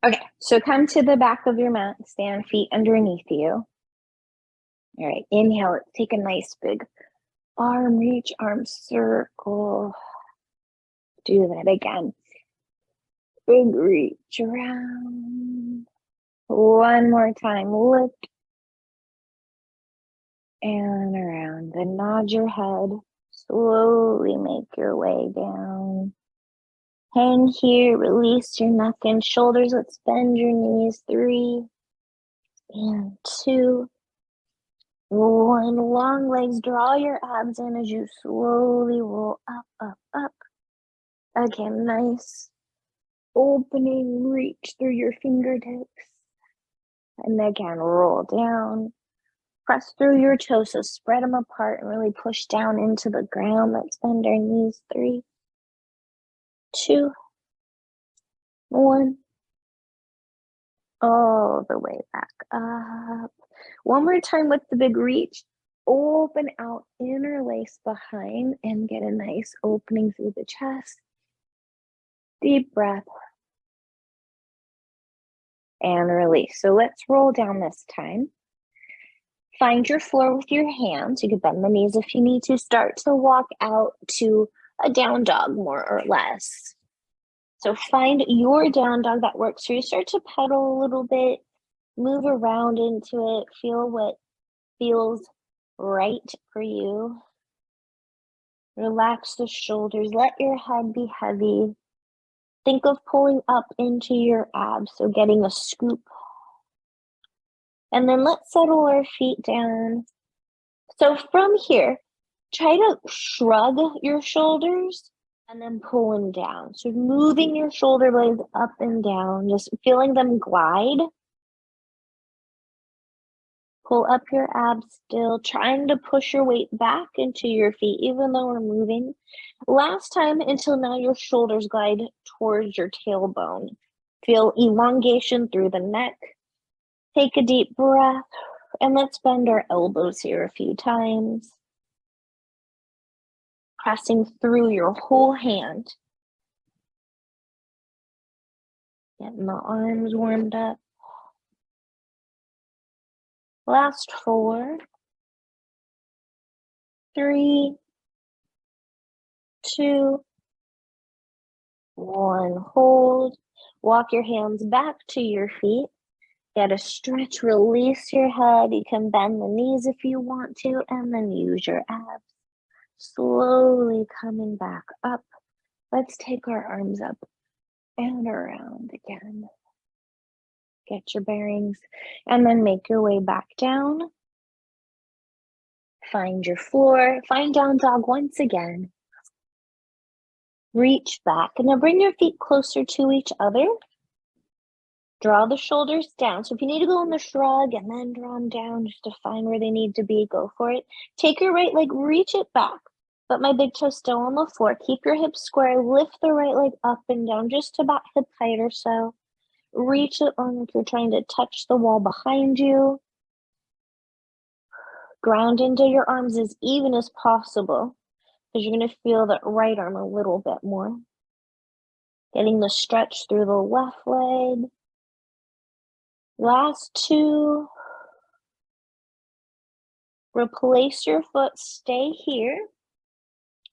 Okay, so come to the back of your mat, stand feet underneath you. All right, inhale, take a nice big arm reach, arm circle. Do that again. Big reach around. One more time, lift and around. Then nod your head. Slowly make your way down. Hang here, release your neck and shoulders. Let's bend your knees. 3 and 2. One, long legs, draw your abs in as you slowly roll up, up, up. Again, nice opening reach through your fingertips. And again, roll down. Press through your toes, so spread them apart and really push down into the ground. Let's bend our knees. 3, 2, 1. All the way back up. One more time with the big reach. Open out, interlace behind, and get a nice opening through the chest. Deep breath. And release. So let's roll down this time. Find your floor with your hands. You can bend the knees if you need to. Start to walk out to a down dog, more or less. So find your down dog that works for you. Start to pedal a little bit. Move around into it. Feel what feels right for you. Relax the shoulders. Let your head be heavy. Think of pulling up into your abs, so getting a scoop. And then let's settle our feet down. So from here, try to shrug your shoulders and then pull them down. So moving your shoulder blades up and down, just feeling them glide. Pull up your abs still, trying to push your weight back into your feet, even though we're moving. Last time until now, your shoulders glide towards your tailbone. Feel elongation through the neck. Take a deep breath, and let's bend our elbows here a few times. Pressing through your whole hand. Getting the arms warmed up. Last 4, 3, 2, 1. Hold. Walk your hands back to your feet. Get a stretch, release your head. You can bend the knees if you want to, and then use your abs. Slowly coming back up. Let's take our arms up and around again. Get your bearings, and then make your way back down. Find your floor. Find down dog once again. Reach back, and now bring your feet closer to each other. Draw the shoulders down. So if you need to go in the shrug and then draw them down just to find where they need to be, go for it. Take your right leg, reach it back. Put my big toe still on the floor. Keep your hips square. Lift the right leg up and down, just about hip height or so. Reach it on like you're trying to touch the wall behind you. Ground into your arms as even as possible, because you're going to feel that right arm a little bit more. Getting the stretch through the left leg. Last 2. Replace your foot, stay here.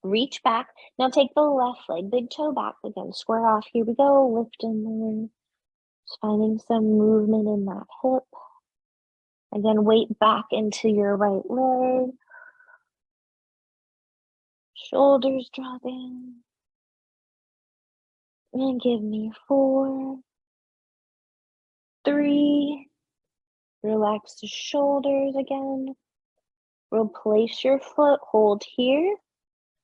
Reach back. Now take the left leg, big toe back again, square off. Here we go, lifting more. Just finding some movement in that hip. Again, weight back into your right leg. Shoulders drop in. And give me 4, 3. Relax the shoulders again. Replace your foot, hold here.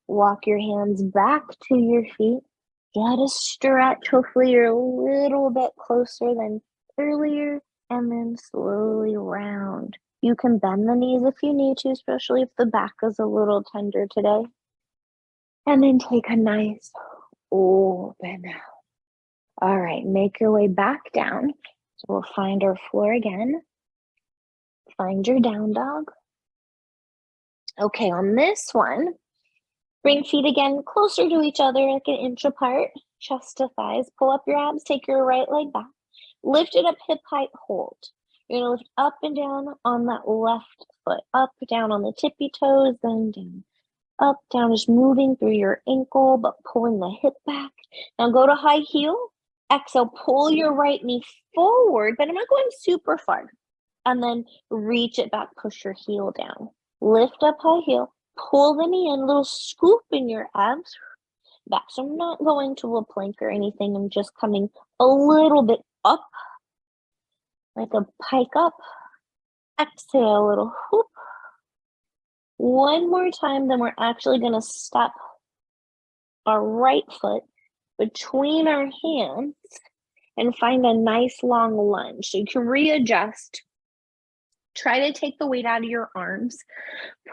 Walk your hands back to your feet. Get a stretch. Hopefully you're a little bit closer than earlier. And then slowly round. You can bend the knees if you need to, especially if the back is a little tender today. And then take a nice open out. All right, make your way back down. So we'll find our floor again. Find your down dog. Okay, on this one, bring feet again closer to each other, like an inch apart, chest to thighs. Pull up your abs, take your right leg back. Lift it up hip height, hold. You're gonna lift up and down on that left foot, up, down on the tippy toes, then down, up, down, just moving through your ankle, but pulling the hip back. Now go to high heel, exhale, pull your right knee forward, but I'm not going super far. And then reach it back, push your heel down. Lift up high heel, pull the knee in, little scoop in your abs back. So I'm not going to a plank or anything. I'm just coming a little bit up, like a pike up. Exhale, a little whoop. One more time, then we're actually going to step our right foot between our hands and find a nice long lunge. So you can readjust. Try to take the weight out of your arms.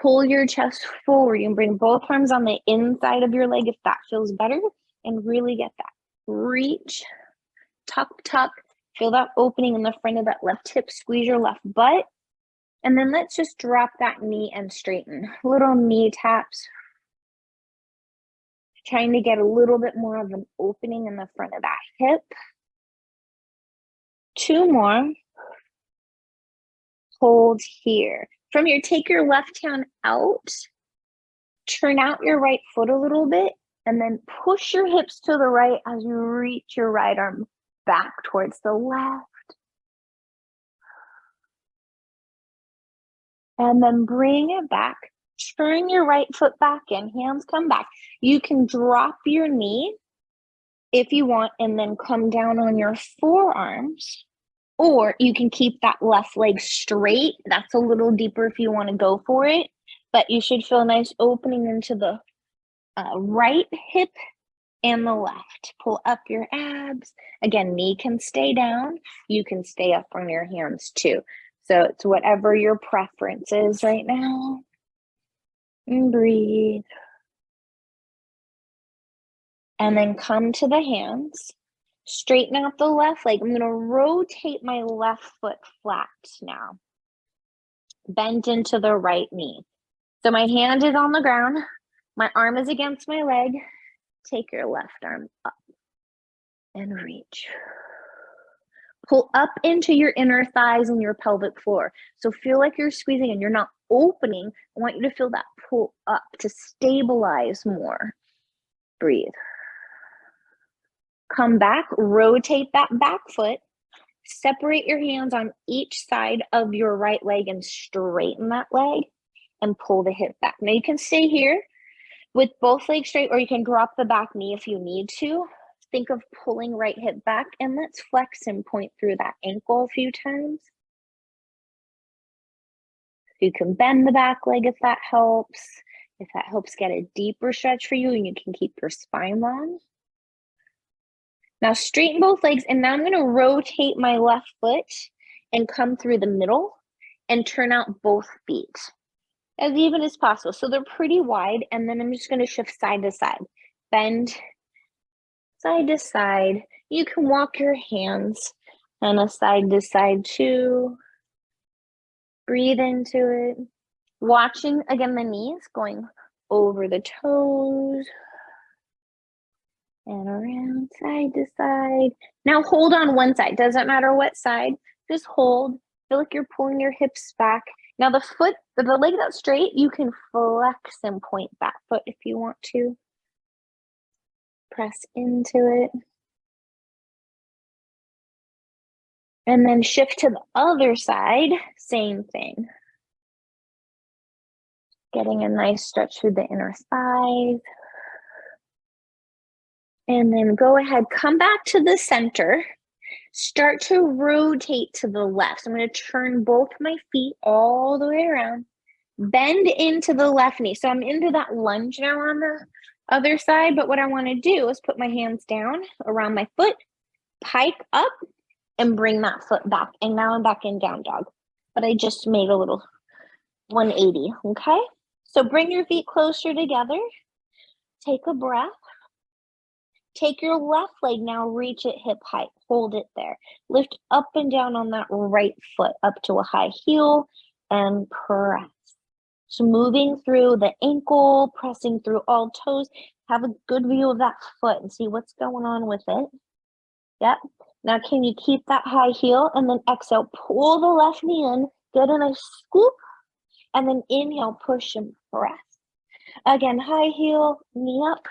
Pull your chest forward. You can bring both arms on the inside of your leg if that feels better, and really get that. Reach, tuck, tuck. Feel that opening in the front of that left hip. Squeeze your left butt. And then let's just drop that knee and straighten. Little knee taps. Trying to get a little bit more of an opening in the front of that hip. 2 more. Hold here. From here, take your left hand out, turn out your right foot a little bit, and then push your hips to the right as you reach your right arm back towards the left. And then bring it back. Turn your right foot back in, hands come back. You can drop your knee if you want, and then come down on your forearms. Or you can keep that left leg straight. That's a little deeper if you want to go for it. But you should feel a nice opening into the right hip and the left. Pull up your abs. Again, knee can stay down. You can stay up on your hands too. So it's whatever your preference is right now. And breathe. And then come to the hands. Straighten out the left leg. I'm going to rotate my left foot flat now. Bend into the right knee. So my hand is on the ground. My arm is against my leg. Take your left arm up and reach. Pull up into your inner thighs and your pelvic floor. So feel like you're squeezing and you're not opening. I want you to feel that pull up to stabilize more. Breathe. Come back, rotate that back foot, separate your hands on each side of your right leg and straighten that leg and pull the hip back. Now you can stay here with both legs straight, or you can drop the back knee if you need to. Think of pulling right hip back, and let's flex and point through that ankle a few times. You can bend the back leg if that helps. If that helps get a deeper stretch for you, and you can keep your spine long. Now straighten both legs, and now I'm going to rotate my left foot and come through the middle and turn out both feet as even as possible. So they're pretty wide, and then I'm just going to shift side to side. Bend side to side. You can walk your hands on a side to side too. Breathe into it. Watching, again, the knees going over the toes. And around side to side. Now hold on one side. Doesn't matter what side. Just hold. Feel like you're pulling your hips back. Now the leg that's straight, you can flex and point that foot if you want to. Press into it. And then shift to the other side. Same thing. Getting a nice stretch through the inner thighs. And then go ahead, come back to the center. Start to rotate to the left. So I'm going to turn both my feet all the way around. Bend into the left knee. So I'm into that lunge now on the other side. But what I want to do is put my hands down around my foot, pike up, and bring that foot back. And now I'm back in down dog. But I just made a little 180, okay? So bring your feet closer together. Take a breath. Take your left leg now, reach it hip height, hold it there. Lift up and down on that right foot up to a high heel and press. So moving through the ankle, pressing through all toes. Have a good view of that foot and see what's going on with it. Yep. Now, can you keep that high heel and then exhale, pull the left knee in, get a nice scoop, and then inhale, push and press. Again, high heel, knee up,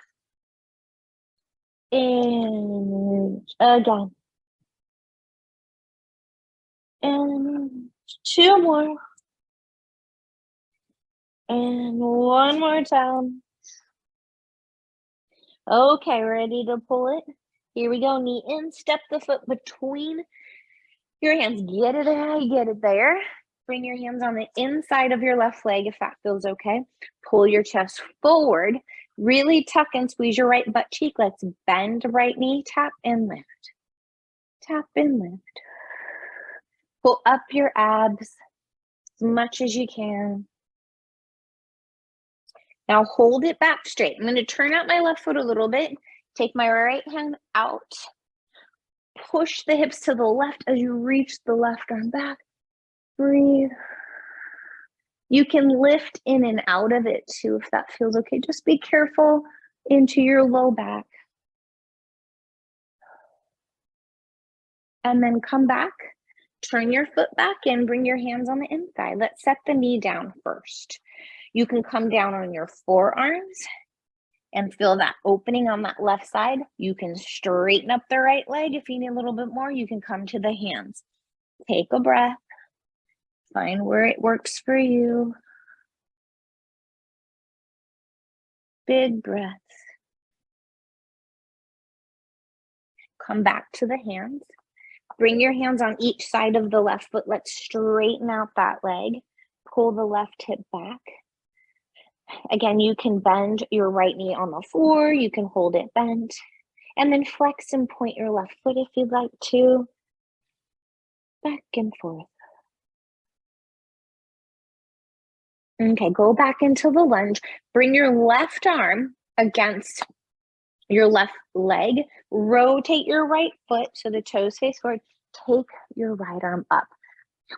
and again. And two more. And one more time. Okay, ready to pull it? Here we go, knee in, step the foot between your hands. Get it there. Bring your hands on the inside of your left leg if that feels okay. Pull your chest forward. Really tuck and squeeze your right butt cheek. Let's bend right knee, tap and lift. Tap and lift. Pull up your abs as much as you can. Now hold it back straight. I'm going to turn out my left foot a little bit. Take my right hand out. Push the hips to the left as you reach the left arm back. Breathe. You can lift in and out of it too if that feels okay. Just be careful into your low back. And then come back. Turn your foot back in. Bring your hands on the inside. Let's set the knee down first. You can come down on your forearms and feel that opening on that left side. You can straighten up the right leg. If you need a little bit more, you can come to the hands. Take a breath. Find where it works for you. Big breaths. Come back to the hands. Bring your hands on each side of the left foot. Let's straighten out that leg. Pull the left hip back. Again, you can bend your right knee on the floor. You can hold it bent. And then flex and point your left foot if you'd like to. Back and forth. Okay, go back into the lunge. Bring your left arm against your left leg. Rotate your right foot so the toes face forward. Take your right arm up.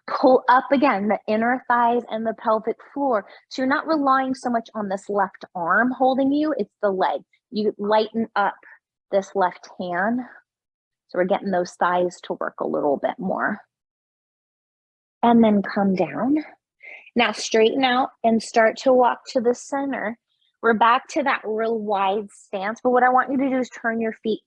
Pull up again, the inner thighs and the pelvic floor. So you're not relying so much on this left arm holding you, it's the leg. You lighten up this left hand. So we're getting those thighs to work a little bit more. And then come down. Now straighten out and start to walk to the center. We're back to that real wide stance, but what I want you to do is turn your feet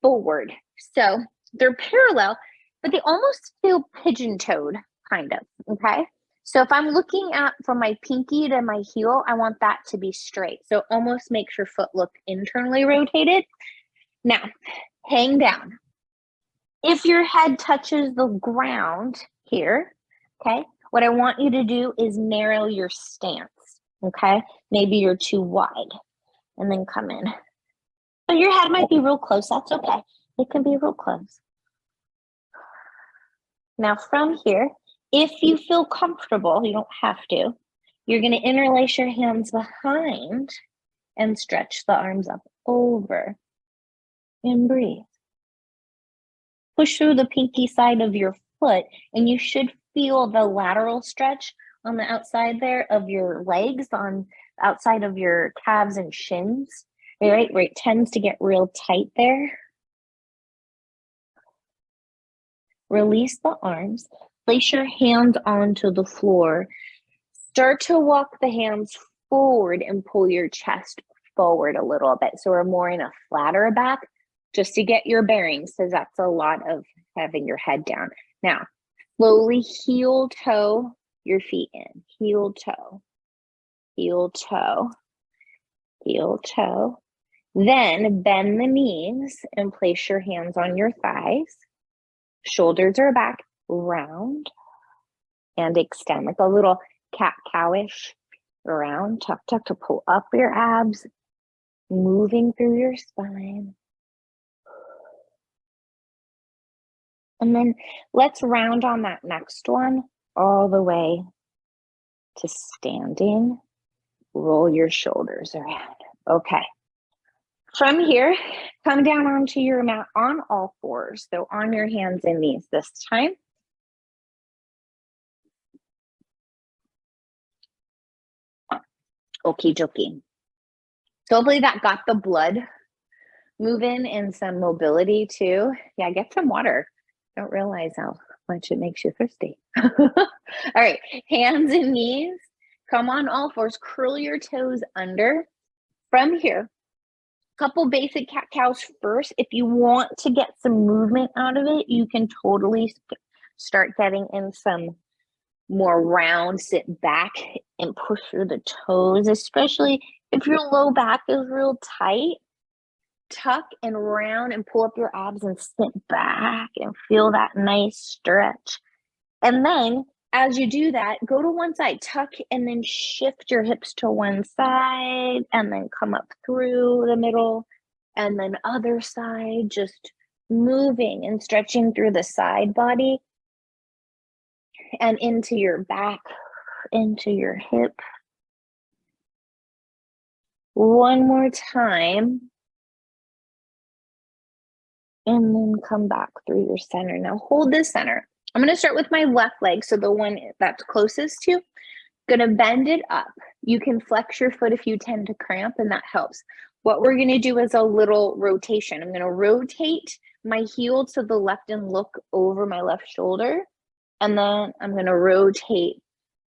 forward. So they're parallel, but they almost feel pigeon-toed, kind of, okay? So if I'm looking at from my pinky to my heel, I want that to be straight. So almost makes your foot look internally rotated. Now, hang down. If your head touches the ground here, okay, what I want you to do is narrow your stance, okay? Maybe you're too wide, and then come in. So your head might be real close, that's okay. It can be real close. Now from here, if you feel comfortable, you don't have to, you're gonna interlace your hands behind and stretch the arms up over and breathe. Push through the pinky side of your foot and you should feel the lateral stretch on the outside there of your legs, on outside of your calves and shins, right? Where it tends to get real tight there. Release the arms, place your hands onto the floor. Start to walk the hands forward and pull your chest forward a little bit. So we're more in a flatter back, just to get your bearings, because that's a lot of having your head down. Now, slowly heel toe your feet in. Heel toe, heel toe, heel toe. Then bend the knees and place your hands on your thighs. Shoulders are back, round and extend, like a little cat-cowish, around, tuck, tuck, to pull up your abs, moving through your spine. And then let's round on that next one all the way to standing. Roll your shoulders around. Okay. From here, come down onto your mat on all fours. So on your hands and knees this time. Okie dokie. So hopefully that got the blood Move in some mobility too. Yeah, get some water. Don't realize how much it makes you thirsty. All right, hands and knees. Come on all fours, curl your toes under. From here, couple basic cat-cows first. If you want to get some movement out of it, you can totally start getting in some more round, sit back and push through the toes, especially if your low back is real tight. Tuck and round and pull up your abs and sit back and feel that nice stretch. And then as you do that, go to one side, tuck and then shift your hips to one side and then come up through the middle and then other side, just moving and stretching through the side body and into your back, into your hip. One more time. And then come back through your center. Now hold this center. I'm going to start with my left leg, so the one that's closest to you. Going to bend it up. You can flex your foot if you tend to cramp, and that helps. What we're going to do is a little rotation. I'm going to rotate my heel to the left and look over my left shoulder, and then I'm going to rotate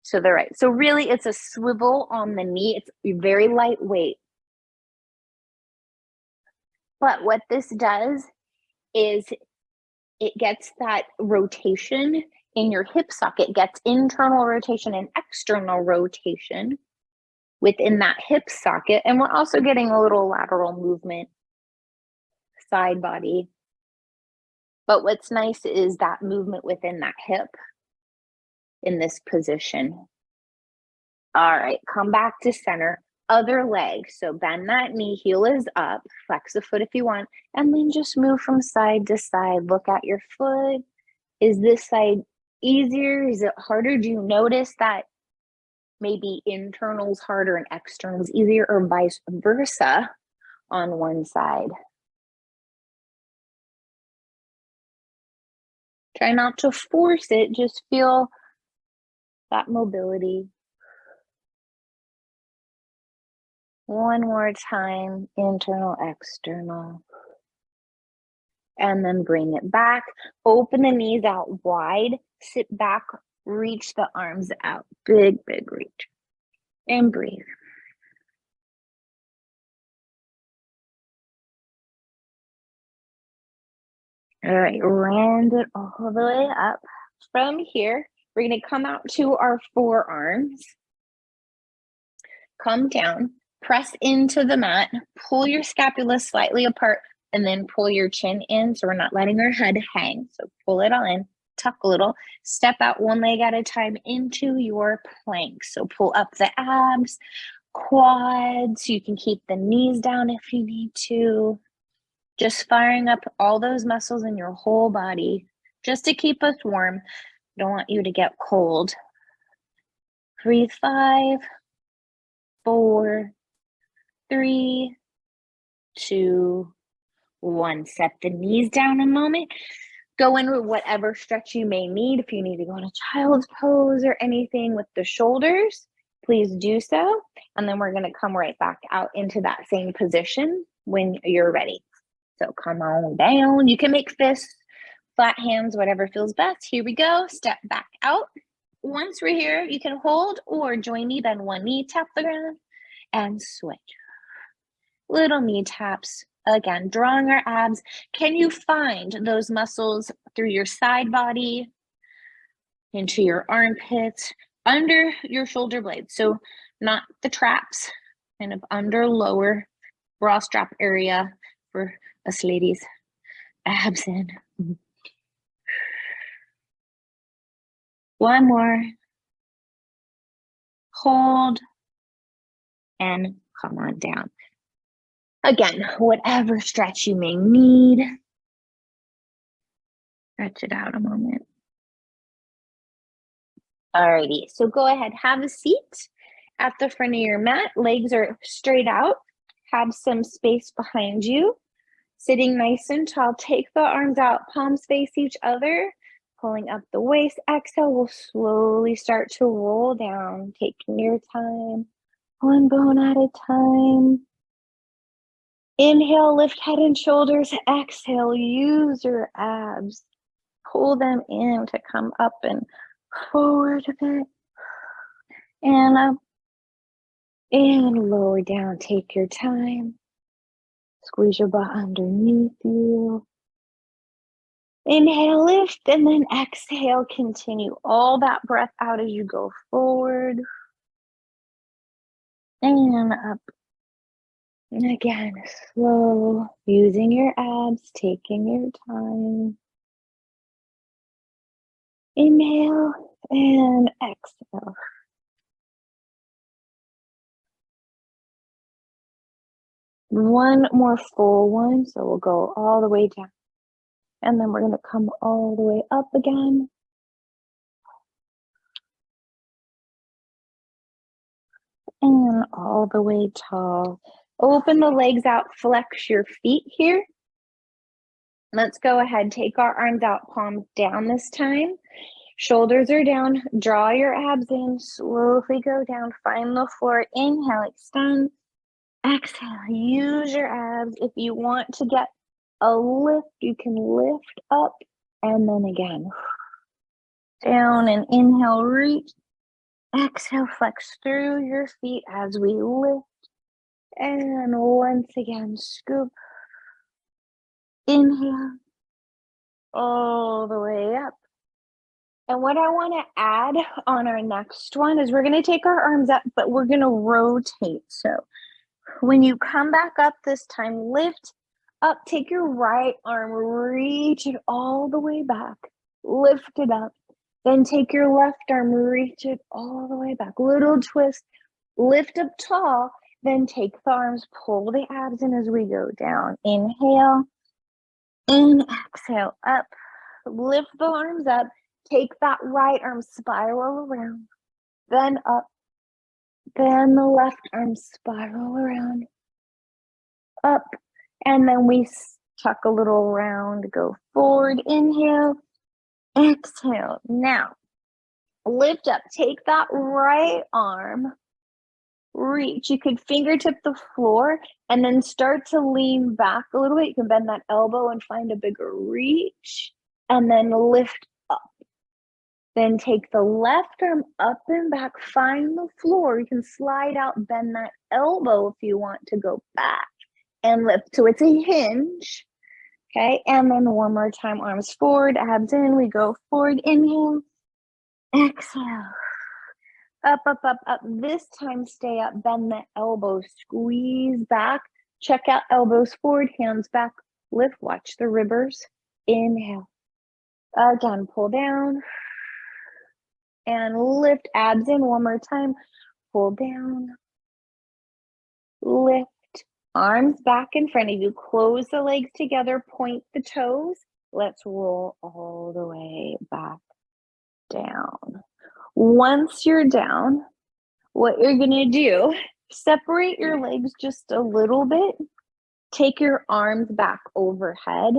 to the right. So really, it's a swivel on the knee. It's very lightweight. But what this does is it gets that rotation in your hip socket, gets internal rotation and external rotation within that hip socket. And we're also getting a little lateral movement, side body. But what's nice is that movement within that hip in this position. All right, come back to center. Other leg. So bend that knee, heel is up, flex the foot if you want, and then just move from side to side. Look at your foot. Is this side easier? Is it harder? Do you notice that maybe internal's harder and external's easier, or vice versa on one side? Try not to force it, just feel that mobility. One more time, internal, external. And then bring it back. Open the knees out wide. Sit back, reach the arms out. Big, big reach. And breathe. All right, round it all the way up. From here, we're going to come out to our forearms. Come down. Press into the mat, pull your scapula slightly apart, and then pull your chin in so we're not letting our head hang. So pull it all in, tuck a little, step out one leg at a time into your plank. So pull up the abs, quads. You can keep the knees down if you need to. Just firing up all those muscles in your whole body just to keep us warm. Don't want you to get cold. Breathe 5, 4, 3, 2, 1. Set the knees down a moment. Go in with whatever stretch you may need. If you need to go in a child's pose or anything with the shoulders, please do so. And then we're going to come right back out into that same position when you're ready. So come on down. You can make fists, flat hands, whatever feels best. Here we go. Step back out. Once we're here, you can hold or join me. Bend one knee, tap the ground, and switch. Little knee taps. Again, drawing our abs. Can you find those muscles through your side body, into your armpits, under your shoulder blades? So not the traps, kind of under lower bra strap area for us ladies. Abs in. One more. Hold and come on down. Again, whatever stretch you may need. Stretch it out a moment. Alrighty, so go ahead, have a seat at the front of your mat. Legs are straight out. Have some space behind you. Sitting nice and tall. Take the arms out, palms face each other. Pulling up the waist. Exhale, we'll slowly start to roll down. Taking your time. One bone at a time. Inhale, lift head and shoulders. Exhale, use your abs. Pull them in to come up and forward a bit. And up. And lower down. Take your time. Squeeze your butt underneath you. Inhale, lift, and then exhale. Continue all that breath out as you go forward. And up. And again, slow, using your abs, taking your time. Inhale and exhale. One more full one, so we'll go all the way down. And then we're going to come all the way up again. And all the way tall. Open the legs out, flex your feet here. Let's go ahead, take our arms out, palms down this time. Shoulders are down, draw your abs in, slowly go down, find the floor, inhale, extend, exhale, use your abs. If you want to get a lift, you can lift up, and then again, down and inhale, reach, exhale, flex through your feet as we lift, and once again, scoop, inhale, all the way up. And what I want to add on our next one is we're going to take our arms up, but we're going to rotate. So when you come back up this time, lift up, take your right arm, reach it all the way back, lift it up. Then take your left arm, reach it all the way back. Little twist, lift up tall, then take the arms, pull the abs in as we go down. Inhale, and exhale, up. Lift the arms up. Take that right arm, spiral around, then up, then the left arm, spiral around, up, and then we tuck a little round, go forward, inhale, exhale. Now, lift up, take that right arm, reach. You could fingertip the floor and then start to lean back a little bit. You can bend that elbow and find a bigger reach, and then lift up. Then take the left arm up and back, find the floor. You can slide out, bend that elbow if you want to go back and lift. So it's a hinge, okay? And then one more time, arms forward, abs in. We go forward, inhale, exhale. Up, up, up, up. This time, stay up, bend the elbow, squeeze back. Check out elbows forward, hands back, lift. Watch the rivers. Inhale. Again, pull down. And lift, abs in one more time. Pull down, lift, arms back in front of you. Close the legs together, point the toes. Let's roll all the way back down. Once you're down, what you're gonna do, separate your legs just a little bit. Take your arms back overhead.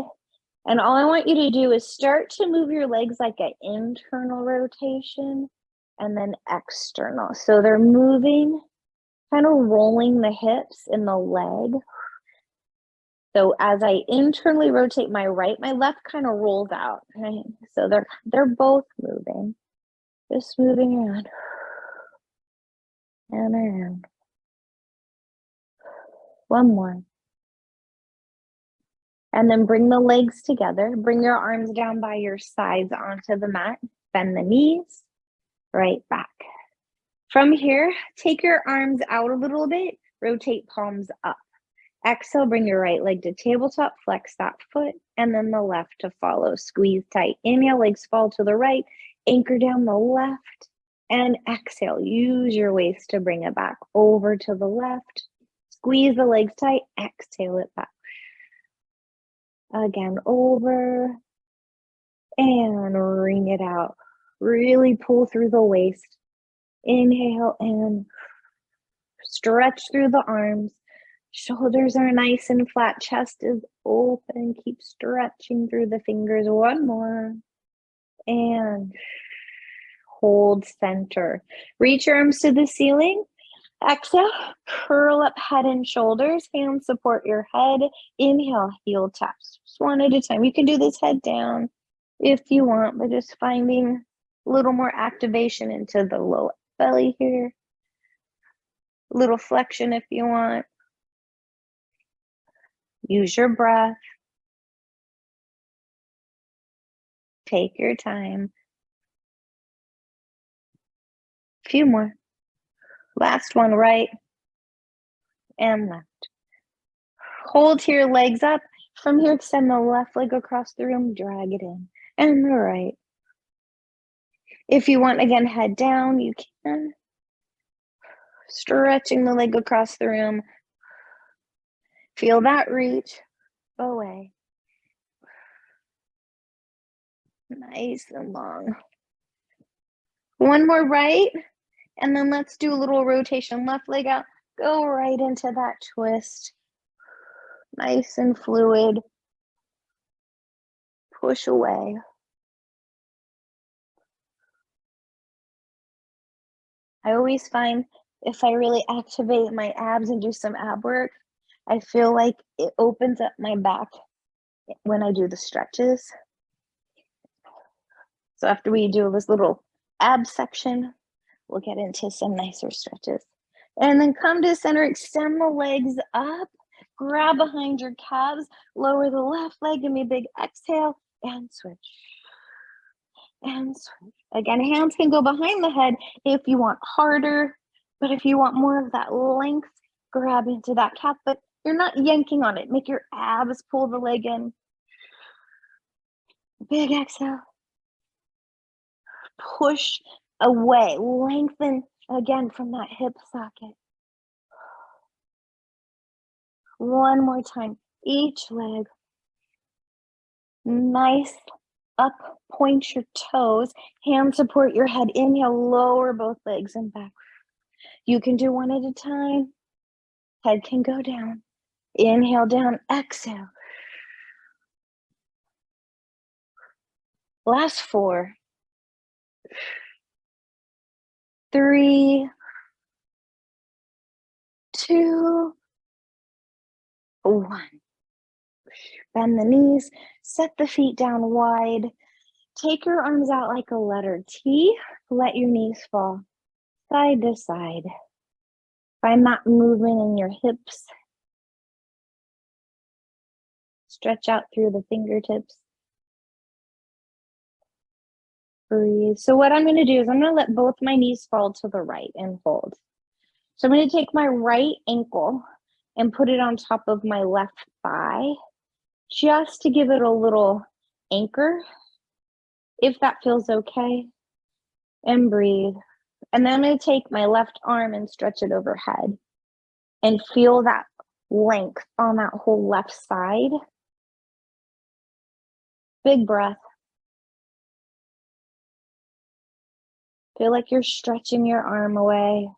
And all I want you to do is start to move your legs like an internal rotation and then external. So they're moving, kind of rolling the hips in the leg. So as I internally rotate my right, my left kind of rolls out, right? So they're both moving, just moving around and around. One more. And then bring the legs together. Bring your arms down by your sides onto the mat. Bend the knees, right back. From here, take your arms out a little bit. Rotate palms up. Exhale, bring your right leg to tabletop. Flex that foot. And then the left to follow. Squeeze tight. Inhale, legs fall to the right. Anchor down the left. And exhale. Use your waist to bring it back over to the left. Squeeze the legs tight. Exhale it back. Again, over and wring it out. Really pull through the waist. Inhale and stretch through the arms. Shoulders are nice and flat. Chest is open. Keep stretching through the fingers. One more. And hold center. Reach your arms to the ceiling. Exhale, curl up head and shoulders, hands support your head. Inhale, heel taps, just one at a time. You can do this head down if you want, but just finding a little more activation into the low belly here. A little flexion if you want. Use your breath. Take your time. A few more. Last one, right and left. Hold your legs up. From here, extend the left leg across the room, drag it in, and the right. If you want, again, head down, you can. Stretching the leg across the room. Feel that reach away. Nice and long. One more right, and then let's do a little rotation. Left leg out, go right into that twist. Nice and fluid. Push away. I always find if I really activate my abs and do some ab work, I feel like it opens up my back when I do the stretches. So after we do this little ab section, we'll get into some nicer stretches. And then come to center, extend the legs up, grab behind your calves, lower the left leg, give me a big exhale, and switch. And switch. Again, hands can go behind the head if you want harder, but if you want more of that length, grab into that calf, but you're not yanking on it. Make your abs pull the leg in. Big exhale. Push away, lengthen again from that hip socket. One more time, each leg. Nice, up, point your toes, hands support your head. Inhale, lower both legs and back. You can do one at a time. Head can go down. Inhale down, exhale. Last 4, 3, 2, 1. Bend the knees, set the feet down wide. Take your arms out like a letter T. Let your knees fall side to side. Find that movement in your hips. Stretch out through the fingertips. Breathe. So what I'm going to do is I'm going to let both my knees fall to the right and hold. So I'm going to take my right ankle and put it on top of my left thigh just to give it a little anchor, if that feels okay. And breathe. And then I'm going to take my left arm and stretch it overhead and feel that length on that whole left side. Big breath. Feel like you're stretching your arm away.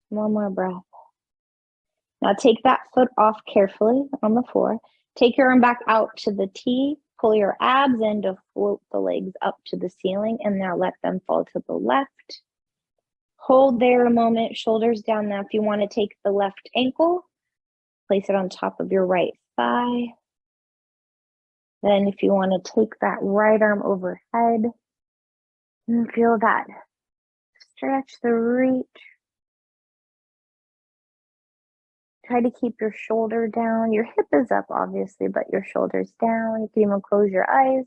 One more breath. Now take that foot off carefully on the floor. Take your arm back out to the T. Pull your abs in to float the legs up to the ceiling, and now let them fall to the left. Hold there a moment, shoulders down. Now if you want to take the left ankle, place it on top of your right thigh. Then if you want to take that right arm overhead and feel that stretch, the reach. Try to keep your shoulder down. Your hip is up, obviously, but your shoulder's down. You can even close your eyes.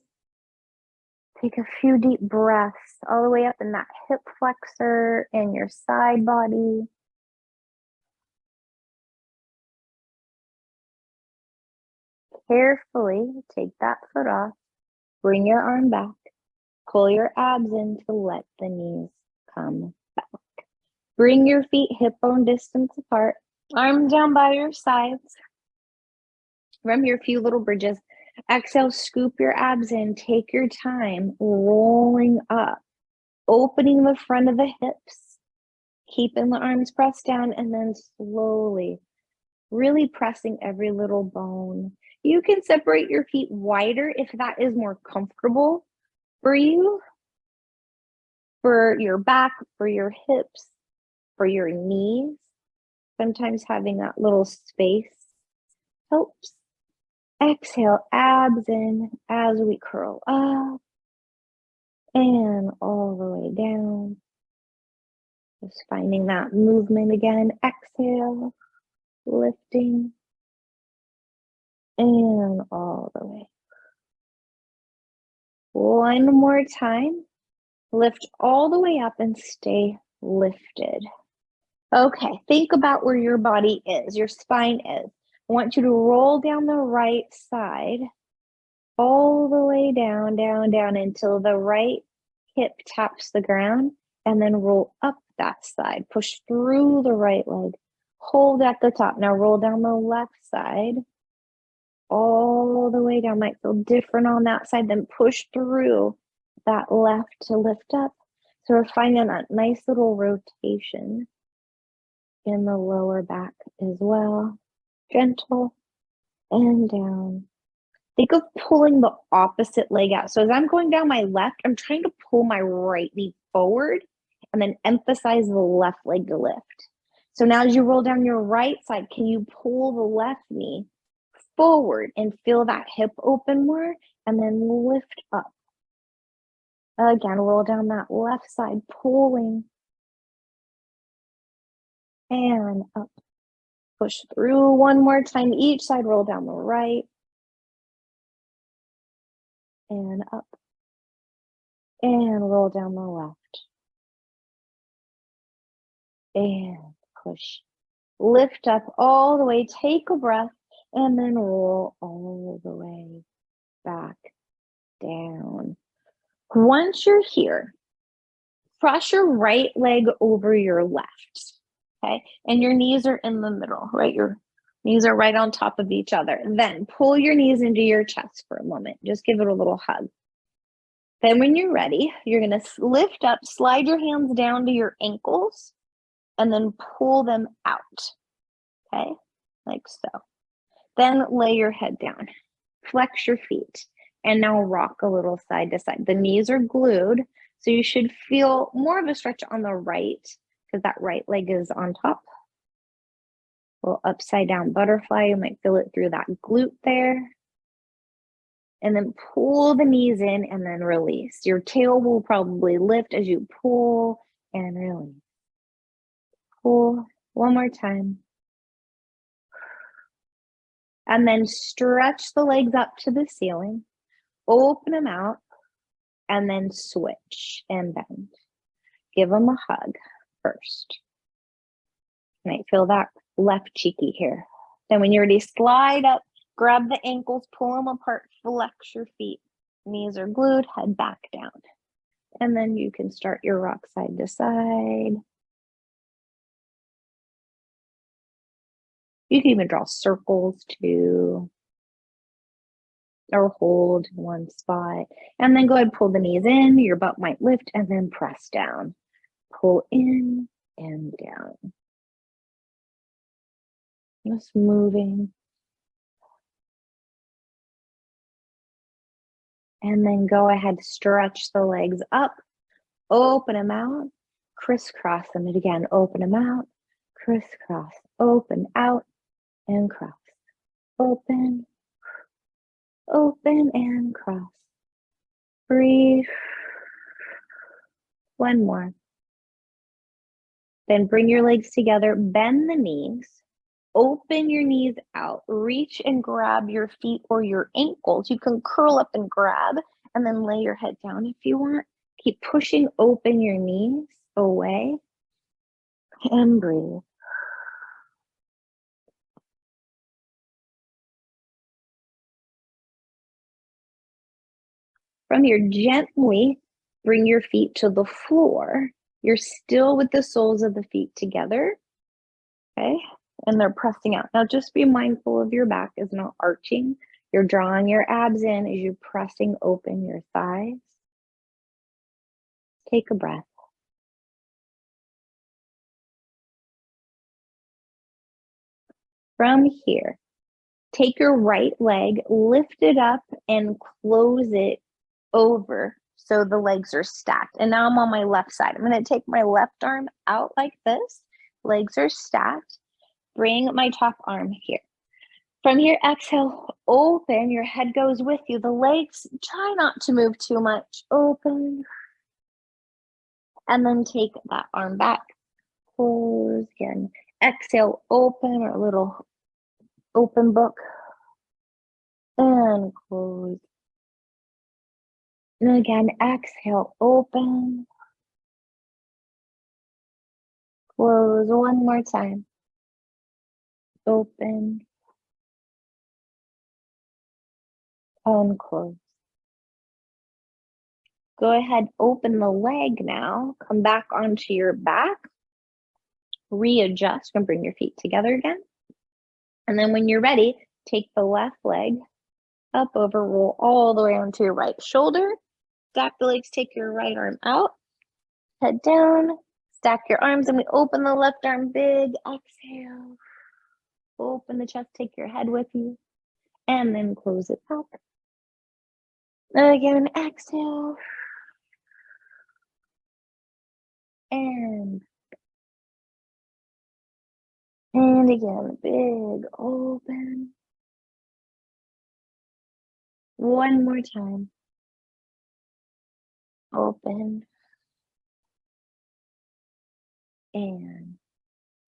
Take a few deep breaths all the way up in that hip flexor and your side body. Carefully take that foot off. Bring your arm back. Pull your abs in to let the knees come back. Bring your feet hip bone distance apart. Arms down by your sides. From here, a few little bridges. Exhale, scoop your abs in. Take your time, rolling up, opening the front of the hips, keeping the arms pressed down, and then slowly, really pressing every little bone. You can separate your feet wider if that is more comfortable for you. for your back, for your hips, for your knees. Sometimes having that little space helps. Exhale, abs in as we curl up and all the way down. Just finding that movement again. Exhale, lifting, and all the way. One more time. Lift all the way up and stay lifted. Okay, think about where your body is, your spine is. I want you to roll down the right side, all the way down, down, down until the right hip taps the ground, and then roll up that side. Push through the right leg. Hold at the top. Now roll down the left side, all the way down. Might feel different on that side. Then push through that left to lift up. So we're finding that nice little rotation in the lower back as well. Gentle and down. Think of pulling the opposite leg out. So as I'm going down my left, I'm trying to pull my right knee forward and then emphasize the left leg to lift. So now as you roll down your right side, can you pull the left knee forward and feel that hip open more and then lift up? Again, roll down that left side, pulling and up. Push through one more time each side, roll down the right and up and roll down the left and push. Lift up all the way, take a breath, and then roll all the way back down. Once you're here, cross your right leg over your left, okay? And your knees are in the middle, right? Your knees are right on top of each other. Then pull your knees into your chest for a moment. Just give it a little hug. Then when you're ready, you're gonna lift up, slide your hands down to your ankles, and then pull them out, okay? Like so. Then lay your head down, flex your feet, and now rock a little side to side. The knees are glued, so you should feel more of a stretch on the right because that right leg is on top. A little upside down butterfly, you might feel it through that glute there. And then pull the knees in and then release. Your tail will probably lift as you pull and release. Pull one more time. And then stretch the legs up to the ceiling, open them out, and then switch and bend. Give them a hug first. You might feel that left cheeky here. Then when you're ready, slide up, grab the ankles, pull them apart, flex your feet. Knees are glued, head back down. And then you can start your rock side to side. You can even draw circles too, or hold one spot. And then go ahead and pull the knees in, your butt might lift, and then press down. Pull in and down. Just moving. And then go ahead, stretch the legs up, open them out, crisscross them again, open them out, crisscross, open, out, and cross. Open, open, and cross. Breathe. One more. Then bring your legs together, bend the knees, open your knees out, reach and grab your feet or your ankles. You can curl up and grab and then lay your head down if you want. Keep pushing open your knees away and breathe. From here, gently bring your feet to the floor. You're still with the soles of the feet together, okay? And they're pressing out. Now just be mindful of your back is not arching. You're drawing your abs in as you're pressing open your thighs. Take a breath. From here, take your right leg, lift it up and close it over So the legs are stacked. And now I'm on my left side. I'm going to take my left arm out like this. Legs are stacked. Bring my top arm here. From here, exhale, open. Your head goes with you. The legs, try not to move too much. Open. And then take that arm back. Close again. Exhale, open, or little open book. And close. And again, exhale, open. Close one more time. Open. And close. Go ahead, open the leg now. Come back onto your back. Readjust and bring your feet together again. And then when you're ready, take the left leg up, over, roll all the way onto your right shoulder. Stack the legs, take your right arm out. Head down, stack your arms, and we open the left arm big. Exhale. Open the chest, take your head with you. And then close it back. Again, exhale. And again, big open. One more time. Open. And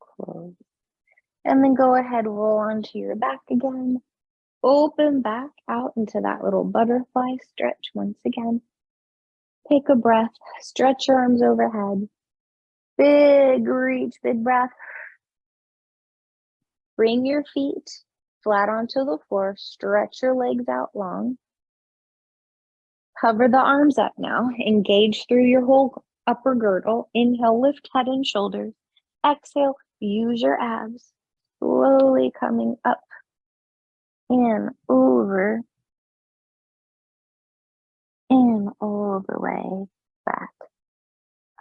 close. And then go ahead, roll onto your back again. Open back out into that little butterfly stretch once again. Take a breath, stretch your arms overhead. Big reach, big breath. Bring your feet flat onto the floor, stretch your legs out long. Cover the arms up now, engage through your whole upper girdle. Inhale, lift head and shoulders. Exhale, use your abs. Slowly coming up and over and all the way back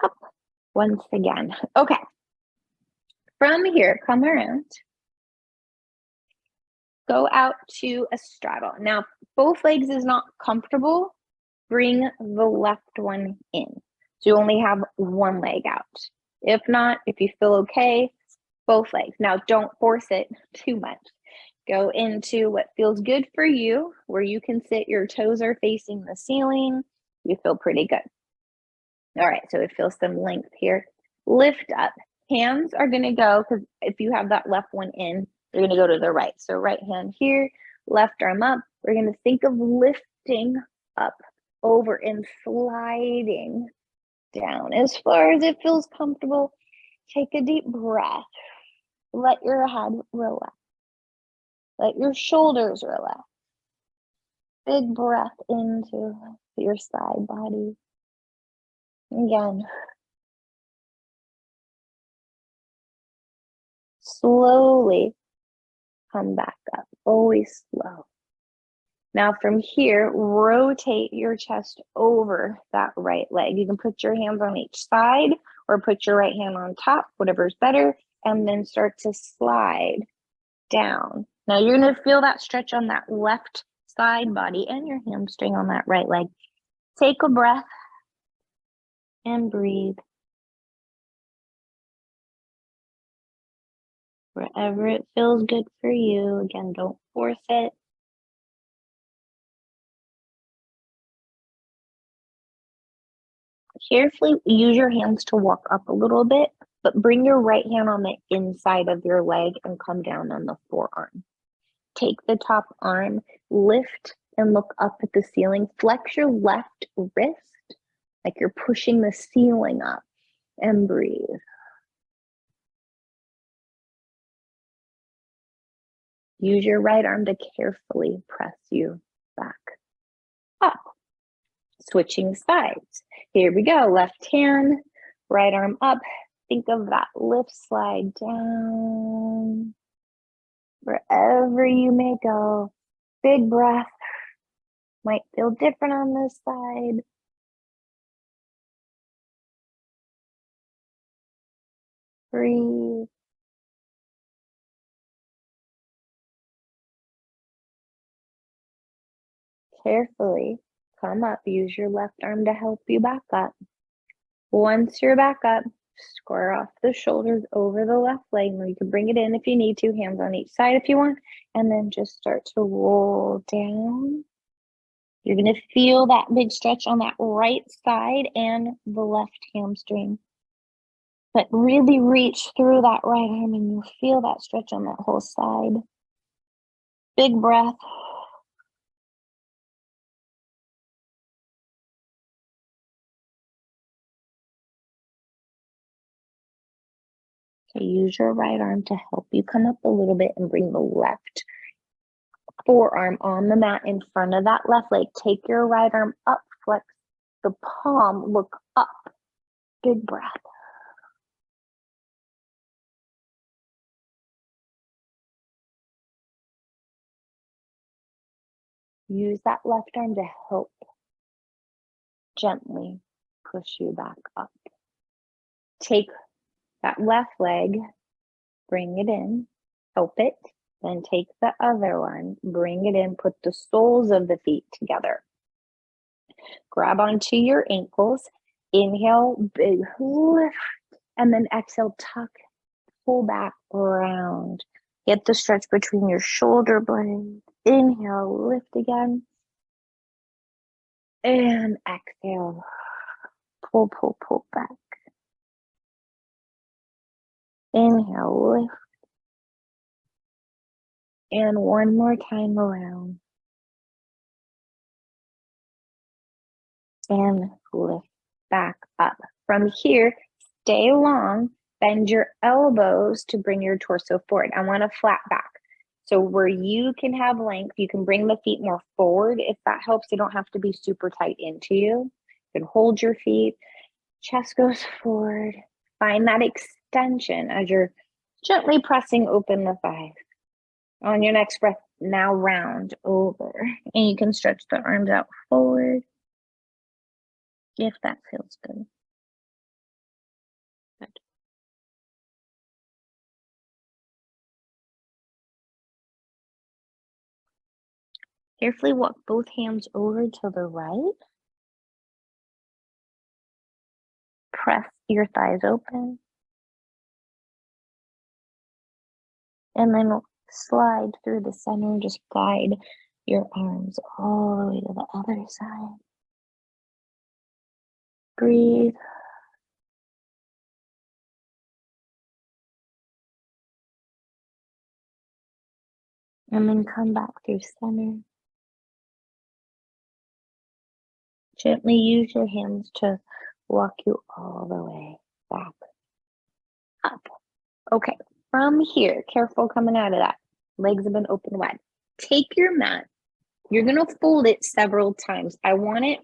up once again. Okay, from here, come around. Go out to a straddle. Now, both legs is not comfortable. Bring the left one in. So you only have one leg out. If not, if you feel okay, both legs. Now, don't force it too much. Go into what feels good for you, where you can sit, your toes are facing the ceiling. You feel pretty good. All right, so it feels some length here. Lift up. Hands are gonna go, because if you have that left one in, they're gonna go to the right. So right hand here, left arm up. We're gonna think of lifting up, over, and sliding down as far as it feels comfortable. Take a deep breath. Let your head relax. Let your shoulders relax. Big breath into your side body. Again. Slowly come back up, always slow. Now from here, rotate your chest over that right leg. You can put your hands on each side or put your right hand on top, whatever's better, and then start to slide down. Now you're gonna feel that stretch on that left side body and your hamstring on that right leg. Take a breath and breathe. Wherever it feels good for you. Again, don't force it. Carefully use your hands to walk up a little bit, but bring your right hand on the inside of your leg and come down on the forearm. Take the top arm, lift and look up at the ceiling. Flex your left wrist like you're pushing the ceiling up, and breathe. Use your right arm to carefully press you back up. Switching sides. Here we go. Left hand, right arm up. Think of that lift, slide down. Wherever you may go. Big breath. Might feel different on this side. Breathe. Carefully come up. Use your left arm to help you back up. Once you're back up, square off the shoulders over the left leg, or you can bring it in if you need to, hands on each side if you want, and then just start to roll down. You're going to feel that big stretch on that right side and the left hamstring. But really reach through that right arm and you'll feel that stretch on that whole side. Big breath. Okay, use your right arm to help you come up a little bit and bring the left forearm on the mat in front of that left leg. Take your right arm up, flex the palm, look up. Big breath. Use that left arm to help gently push you back up. Take that left leg, bring it in, help it, then take the other one, bring it in, put the soles of the feet together. Grab onto your ankles, inhale, big lift, and then exhale, tuck, pull back, round. Get the stretch between your shoulder blades. Inhale, lift again. And exhale, pull, pull, pull back. Inhale, lift. And one more time around. And lift back up. From here, stay long, bend your elbows to bring your torso forward. I want a flat back. So where you can have length, you can bring the feet more forward. If that helps, they don't have to be super tight into you. You can hold your feet, chest goes forward. Find that extension as you're gently pressing open the thighs. On your next breath, now round over. And you can stretch the arms out forward if that feels good. Good. Carefully walk both hands over to the right. Press your thighs open. And then slide through the center, just guide your arms all the way to the other side. Breathe. And then come back through center. Gently use your hands to walk you all the way back up. Okay, from here, careful coming out of that. Legs have been open wide. Take your mat. You're going to fold it several times. I want it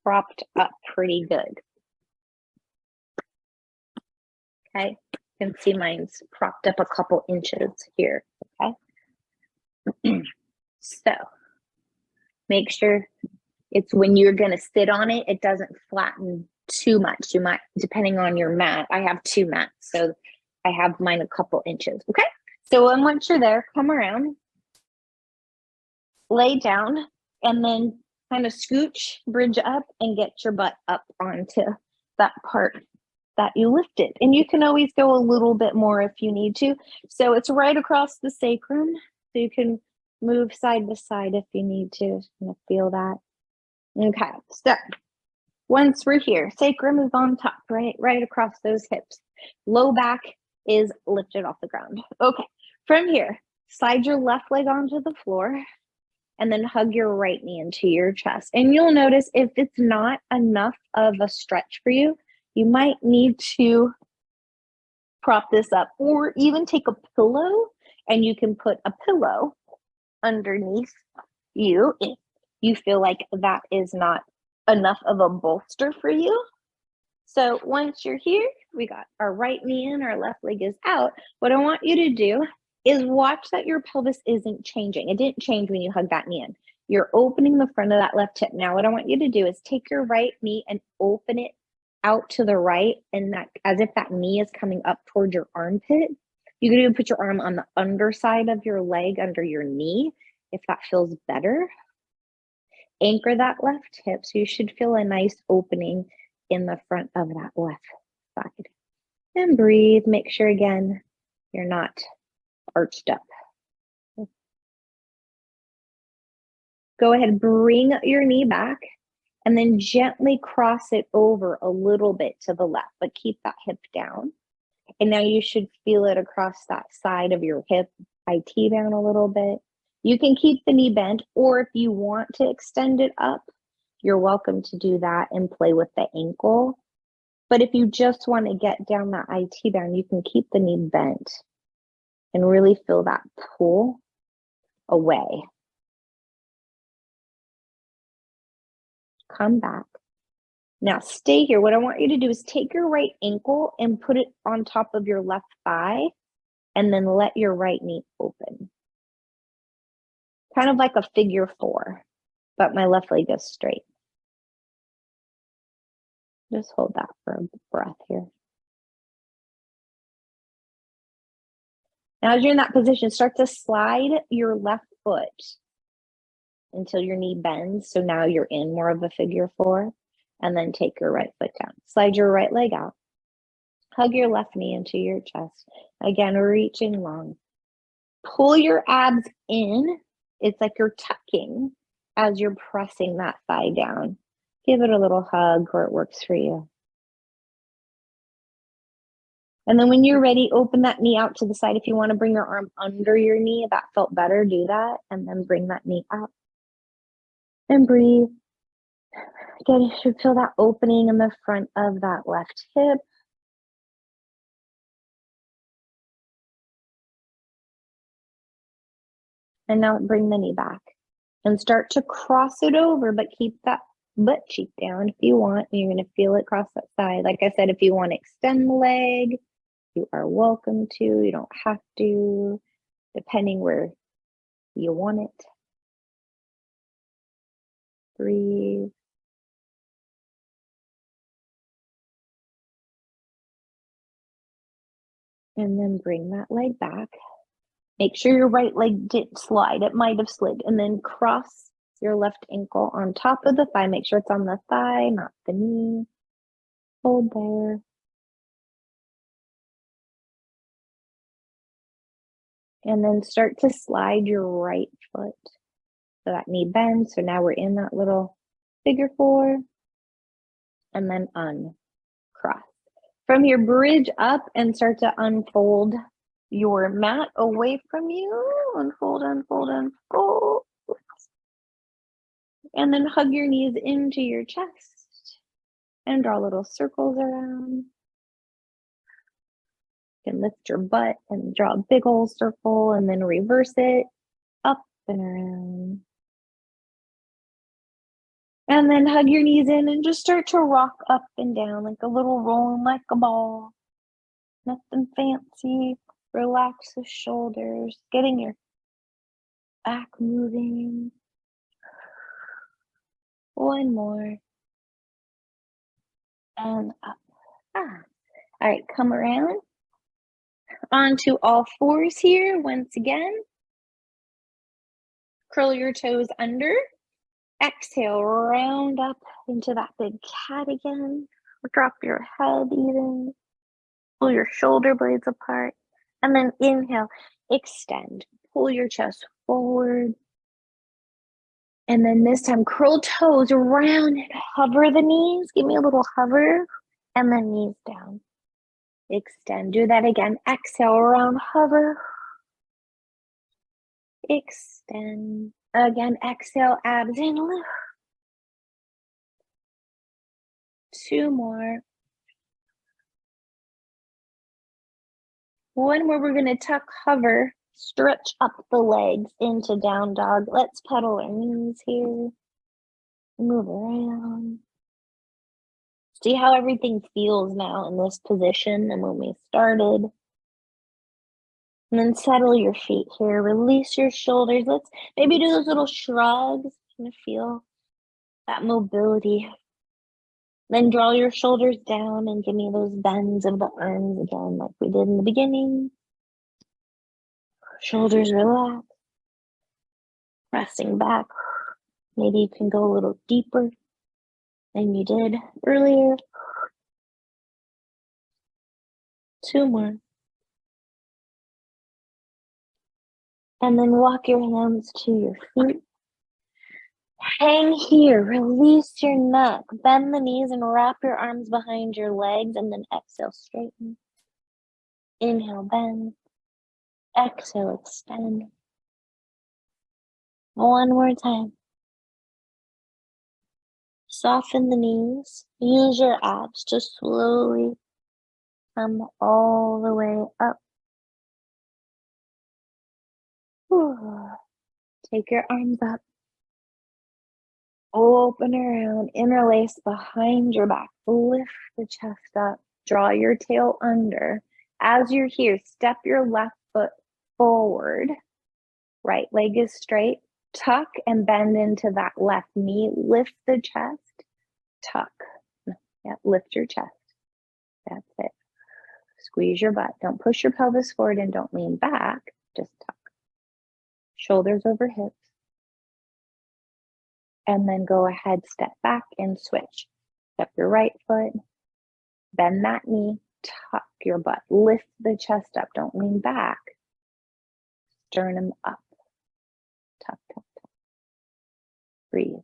propped up pretty good. Okay, you can see mine's propped up a couple inches here. Okay, so make sure it's when you're going to sit on it, it doesn't flatten too much. You might, depending on your mat, I have two mats, so I have mine a couple inches. Okay, so once you're there, come around, lay down, and then kind of scooch, bridge up, and get your butt up onto that part that you lifted. And you can always go a little bit more if you need to. So it's right across the sacrum, so you can move side to side if you need to. Feel that. Okay, so once we're here, sacrum is on top, right across those hips. Low back is lifted off the ground. Okay, from here, slide your left leg onto the floor and then hug your right knee into your chest. And you'll notice if it's not enough of a stretch for you, you might need to prop this up or even take a pillow and you can put a pillow underneath you if you feel like that is not enough of a bolster for you. So once you're here, we got our right knee in, our left leg is out. What I want you to do is watch that your pelvis isn't changing. It didn't change when you hug that knee in. You're opening the front of that left hip. Now what I want you to do is take your right knee and open it out to the right, and that as if that knee is coming up towards your armpit. You can even put your arm on the underside of your leg under your knee if that feels better. Anchor that left hip, so you should feel a nice opening in the front of that left side. And breathe. Make sure, again, you're not arched up. Go ahead, bring your knee back, and then gently cross it over a little bit to the left, but keep that hip down. And now you should feel it across that side of your hip. IT down a little bit. You can keep the knee bent, or if you want to extend it up, you're welcome to do that and play with the ankle. But if you just want to get down that IT down, you can keep the knee bent and really feel that pull away. Come back. Now stay here. What I want you to do is take your right ankle and put it on top of your left thigh, and then let your right knee open. Kind of like a figure 4, but my left leg is straight. Just hold that for a breath here. Now as you're in that position, start to slide your left foot until your knee bends. So now you're in more of a figure 4, and then take your right foot down. Slide your right leg out. Hug your left knee into your chest. Again, reaching long. Pull your abs in. It's like you're tucking as you're pressing that thigh down. Give it a little hug where it works for you. And then when you're ready, open that knee out to the side. If you want to bring your arm under your knee, if that felt better, do that. And then bring that knee up. And breathe. Again, you should feel that opening in the front of that left hip. And now bring the knee back. And start to cross it over, but keep that butt cheek down if you want. You're going to feel it cross that side. Like I said, if you want to extend the leg, you are welcome to. You don't have to, depending where you want it. Breathe. And then bring that leg back. Make sure your right leg didn't slide. It might have slid. And then cross your left ankle on top of the thigh. Make sure it's on the thigh, not the knee. Hold there. And then start to slide your right foot. So that knee bends. So now we're in that little figure 4. And then uncross. From here, bridge up and start to unfold your mat away from you. Unfold, unfold, unfold. And then hug your knees into your chest and draw little circles around. You can lift your butt and draw a big old circle and then reverse it up and around. And then hug your knees in and just start to rock up and down like a little rolling like a ball. Nothing fancy. Relax the shoulders, getting your back moving. One more. And up. All right, come around. Onto all fours here once again. Curl your toes under. Exhale, round up into that big cat again. Drop your head even. Pull your shoulder blades apart. And then inhale, extend. Pull your chest forward. And then this time, curl toes around and hover the knees. Give me a little hover. And then knees down. Extend. Do that again. Exhale, round, hover. Extend. Again, exhale, abs in, lift. 2 more. One more, we're going to tuck, hover, stretch up the legs into down dog. Let's pedal our knees here. Move around. See how everything feels now in this position and when we started. And then settle your feet here. Release your shoulders. Let's maybe do those little shrugs. Kind of feel that mobility. Then draw your shoulders down and give me those bends of the arms again, like we did in the beginning. Shoulders relax. Resting back. Maybe you can go a little deeper than you did earlier. 2 more. And then walk your hands to your feet. Hang here, release your neck, bend the knees and wrap your arms behind your legs, and then exhale, straighten. Inhale, bend. Exhale, extend. One more time. Soften the knees. Use your abs to slowly come all the way up. Take your arms up. Open around, interlace behind your back. Lift the chest up. Draw your tail under. As you're here, step your left foot forward. Right leg is straight. Tuck and bend into that left knee. Lift the chest. Tuck. Yeah, lift your chest. That's it. Squeeze your butt. Don't push your pelvis forward and don't lean back. Just tuck. Shoulders over hips. And then go ahead, step back and switch. Step your right foot. Bend that knee. Tuck your butt. Lift the chest up. Don't lean back. Sternum up. Tuck, tuck, tuck. Breathe.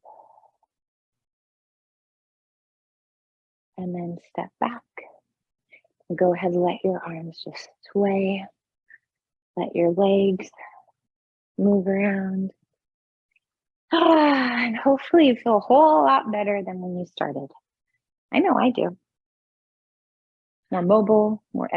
And then step back. Go ahead, let your arms just sway. Let your legs move around. And hopefully you feel a whole lot better than when you started. I know I do. More mobile, more